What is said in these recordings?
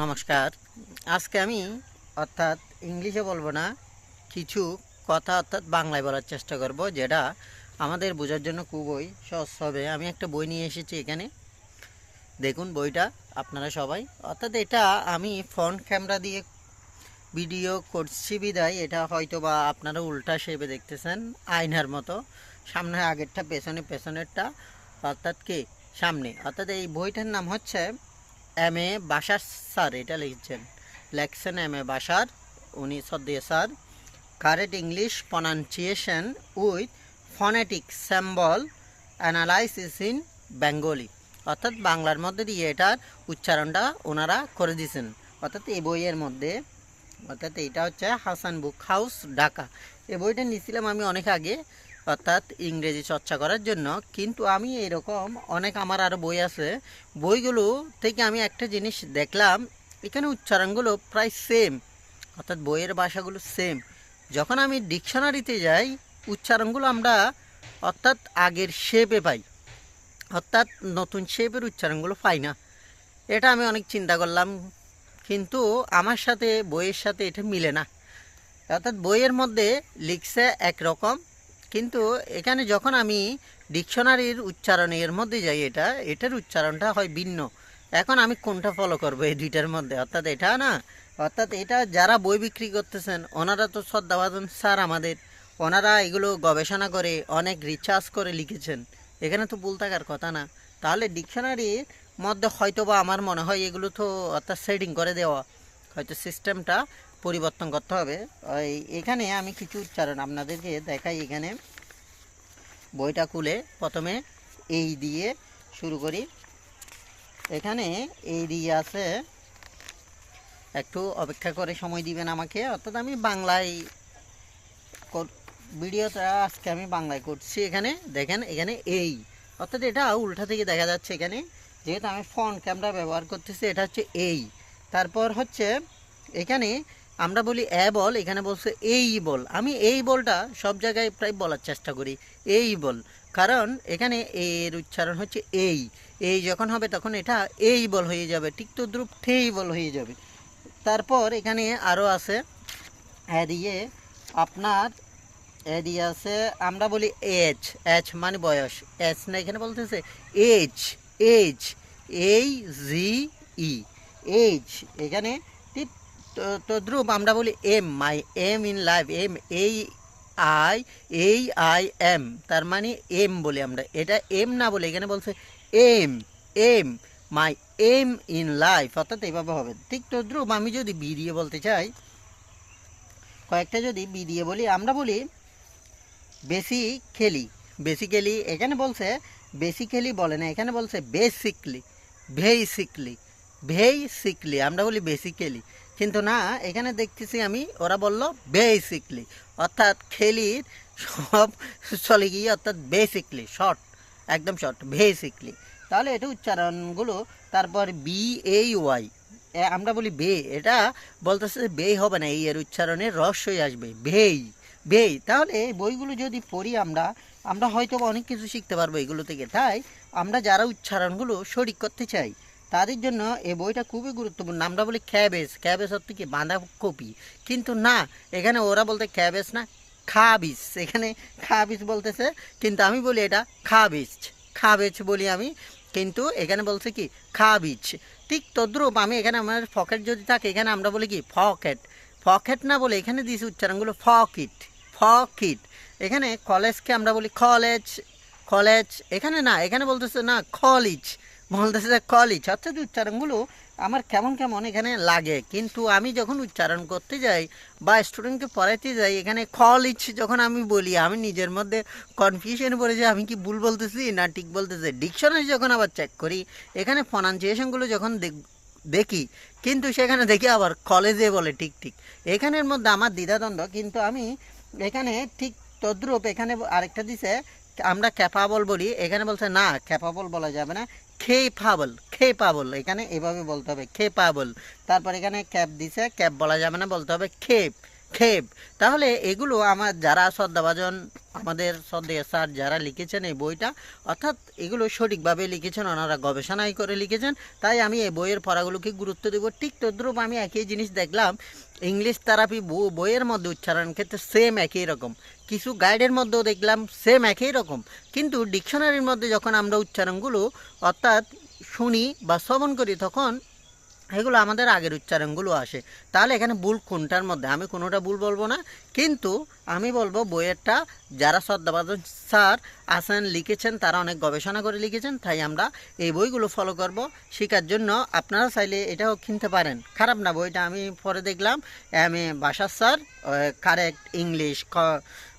নমস্কার। আজকে আমি অর্থাৎ ইংলিশে বলবো না, কিছু কথা অর্থাৎ বাংলায় বলার চেষ্টা করব, যেটা আমাদের বোঝার জন্য খুবই সহজ হবে। আমি একটা বই নিয়ে এসেছি এখানে, দেখুন বইটা আপনারা সবাই। অর্থাৎ এটা আমি ফ্রন্ট ক্যামেরা দিয়ে ভিডিও করছি বিদায় এটা হয়তো বা আপনারা উল্টা শেপে দেখতেছেন, আয়নার মতো। সামনে আগেরটা, পেছনেরটা, অর্থাৎ কি সামনে। অর্থাৎ এই বইটার নাম হচ্ছে এম এ বাশার স্যার, এটা লেখছেন এম এ বাশার, উনি শ্রদ্ধেয় sir. Correct English pronunciation with phonetic symbol analysis in Bengali. অর্থাৎ বাংলার মধ্যে দিয়ে এটার উচ্চারণটা ওনারা করে দিয়েছেন। অর্থাৎ এই বইয়ের মধ্যে, অর্থাৎ এইটা হচ্ছে হাসান বুক হাউস, ঢাকা। এই বইটা নিয়েছিলাম আমি অনেক আগে, অর্থাৎ ইংরেজি চর্চা করার জন্য। কিন্তু আমি এরকম অনেক আমার আরও বই আছে, বইগুলো থেকে আমি একটা জিনিস দেখলাম, এখানে উচ্চারণগুলো প্রায় সেম, অর্থাৎ বইয়ের ভাষাগুলো সেম। যখন আমি ডিকশনারিতে যাই, উচ্চারণগুলো আমরা অর্থাৎ আগের শেপে পাই, অর্থাৎ নতুন শেপের উচ্চারণগুলো পাই না। এটা আমি অনেক চিন্তা করলাম, কিন্তু আমার সাথে বইয়ের সাথে এটা মিলে না। অর্থাৎ বইয়ের মধ্যে লিখছে একরকম, কিন্তু এখানে যখন আমি ডিকশনারির উচ্চারণের মধ্যে যাই, এটার উচ্চারণটা হয় ভিন্ন। এখন আমি কোনটা ফলো করবো এই দুইটার মধ্যে? অর্থাৎ এটা না, অর্থাৎ এটা যারা বই বিক্রি করতেছেন ওনারা তো শ্রদ্ধাভাজন স্যার আমাদের, ওনারা এগুলো গবেষণা করে অনেক রিসার্চ করে লিখেছেন, এখানে তো ভুল থাকার কথা না। তাহলে ডিকশনারির মধ্যে হয়তো বা আমার মনে হয় এগুলো তো অর্থাৎ সেটিং করে দেওয়া, হয়তো সিস্টেমটা পরিবর্তন করতে হবে। এখানে আমি কিছু উচ্চারণ আপনাদেরকে দেখাই। এখানে বইটা খুলে প্রথমে এই দিয়ে শুরু করি। এখানে এই দিয়ে আছে, একটু অপেক্ষা করে সময় দিবেন আমাকে। অর্থাৎ আমি বাংলায় ভিডিওটা আজকে আমি বাংলায় করছি। এখানে দেখেন, এখানে এই, অর্থাৎ এটা উল্টা থেকে দেখা যাচ্ছে। এখানে যেহেতু আমি ফ্রন্ট ক্যামেরা ব্যবহার করতেছি, এটা হচ্ছে এই। তারপর হচ্ছে এখানে আমরা বলি এ বল, এখানে বলছে এই বল। আমি এই বলটা সব জায়গায় প্রায় বলার চেষ্টা করি, এই বল, কারণ এখানে এর উচ্চারণ হচ্ছে এই। এই যখন হবে তখন এটা এই বল হয়ে যাবে, ঠিক তদ্রুপ ঠেই বল হয়ে যাবে। তারপর এখানে আরও আছে এ দিয়ে, আপনার এ দিয়ে আছে, আমরা বলি এজ, এজ মানে বয়স, এজ না, এখানে বলতেছে এজ, এজ, এই জি ই, এজ। এখানে ঠিক তদ্রুপ আমরা বলি aim, my aim in life, aim, এই আই, এই আই এম, তার মানে এম বলি আমরা, এটা এম না বলে এখানে বলছে aim, aim, my aim in life, অর্থাৎ এইভাবে হবে। ঠিক তদ্রুপ আমি যদি বি দিয়ে বলতে চাই, কয়েকটা যদি বি দিয়ে বলি, আমরা বলি বেসিক্যালি, বেসিক্যালি এখানে বলছে বেসিক্যালি বলে না, এখানে বলছে বেসিকলি, বেসিকলি, বেসিকলি, আমরা বলি বেসিক্যালি, কিন্তু না, এখানে দেখতেছি আমি ওরা বলল বেসিকলি, অর্থাৎ খেলির সব চলে গিয়ে অর্থাৎ বেসিকলি, শর্ট, একদম শর্ট, বেসিকলি। তাহলে এটা উচ্চারণগুলো। তারপর বি এই ওয়াই, আমরা বলি বে, এটা বলতেছে বে হবে না, এই এর উচ্চারণে রস্যই আসবে, বেই, বেই। তাহলে এই বইগুলো যদি পড়ি আমরা, আমরা হয়তো অনেক কিছু শিখতে পারবো এগুলো থেকে। তাই আমরা যারা উচ্চারণগুলো সঠিক করতে চাই তাদের জন্য এই বইটা খুবই গুরুত্বপূর্ণ। আমরা বলি ক্যাবেজ, ক্যাবেজ অর্থ কি বাঁধাকপি, কিন্তু না, এখানে ওরা বলতে ক্যাবেজ না, খাবিজ, এখানে খাবিজ বলতেছে, কিন্তু আমি বলি এটা খাবিজ, খাবেজ বলি আমি, কিন্তু এখানে বলছে কি খাবিজ। ঠিক তদ্রুপ আমি এখানে আমার পকেট যদি থাকে, এখানে আমরা বলি কি পকেট, পকেট না বলে এখানে দিয়েছি উচ্চারণগুলো ফকিট, ফকিট। এখানে কলেজকে আমরা বলি কলেজ, কলেজ, এখানে না, এখানে বলতেছে না কলেজ, বলতেছে কলেজ। অর্থাৎ উচ্চারণগুলো আমার কেমন কেমন এখানে লাগে, কিন্তু আমি যখন উচ্চারণ করতে যাই বা স্টুডেন্টকে পড়াইতে যাই, এখানে কলেজ যখন আমি বলি, আমি নিজের মধ্যে কনফিউশন পড়ে যাই, আমি কি ভুল বলতেছি না ঠিক বলতেছি। ডিকশনারি যখন আবার চেক করি, এখানে প্রনাউন্সিয়েশনগুলো যখন দেখি, কিন্তু সেখানে দেখি আবার কলেজে বলে ঠিক ঠিক, এখানের মধ্যে আমার দ্বিধাদ্বন্দ্ব। কিন্তু আমি এখানে ঠিক তদ্রূপ এখানে আরেকটা দিছে, আমরা ক্যাপাবল বলি, এখানে বলছে না, ক্যাপাবল বলা যাবে না, খেপাবল, খেপাবল, এখানে এভাবে বলতে হবে খেপাবল। তারপর এখানে ক্যাপ দিছে, ক্যাপ বলা যাবে না, বলতে হবে খেপ, খেপ। তাহলে এগুলো আমার যারা শ্রদ্ধাভাজন আমাদের শ্রদ্ধেয় স্যার যারা লিখেছেন এই বইটা, অর্থাৎ এগুলো সঠিকভাবে লিখেছেন, ওনারা গবেষণাই করে লিখেছেন, তাই আমি এই বইয়ের পড়াগুলোকে গুরুত্ব দেব। ঠিক তদ্রূপ আমি একই জিনিস দেখলাম ইংলিশ থেরাপি বইয়ের মধ্যে উচ্চারণ ক্ষেত্রে সেম একই রকম, কিছু গাইডের মধ্যেও দেখলাম সেম একই রকম, কিন্তু ডিকশনারির মধ্যে যখন আমরা উচ্চারণগুলো অর্থাৎ শুনি বা শ্রবণ করি তখন এগুলো আমাদের আগের উচ্চারণগুলো আসে। তাহলে এখানে ভুল কোনটার মধ্যে? আমি কোনোটা ভুল বলবো না, কিন্তু আমি বলবো বইয়েরটা যারা শ্রদ্ধাভাজন স্যার আছেন লিখেছেন তারা অনেক গবেষণা করে লিখেছেন, তাই আমরা এই বইগুলো ফলো করব শেখার জন্য। আপনারা চাইলে এটাও কিনতে পারেন, খারাপ না বইটা। আমি পরে দেখলাম এম.এ. বাসার sir correct English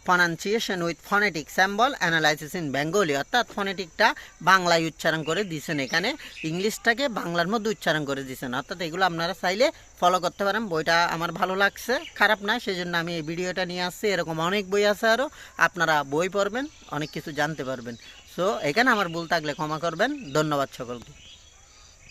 pronunciation with phonetic স্যাম্বল analysis in Bengali, অর্থাৎ ফনেটিকটা বাংলায় উচ্চারণ করে দিয়েছেন, এখানে ইংলিশটাকে বাংলার মধ্যে উচ্চারণ করে দিয়েছেন, অর্থাৎ এগুলো আপনারা চাইলে ফলো করতে পারেন। বইটা আমার ভালো লাগছে, খারাপ না, সেই জন্য আমি এই ভিডিওটা নিয়ে আসছি। এরকম অনেক বই আছে আরও, আপনারা বই পড়বেন, অনেক কিছু জানতে পারবেন। সো এখানে আমার ভুল থাকলে ক্ষমা করবেন। ধন্যবাদ সকলকে।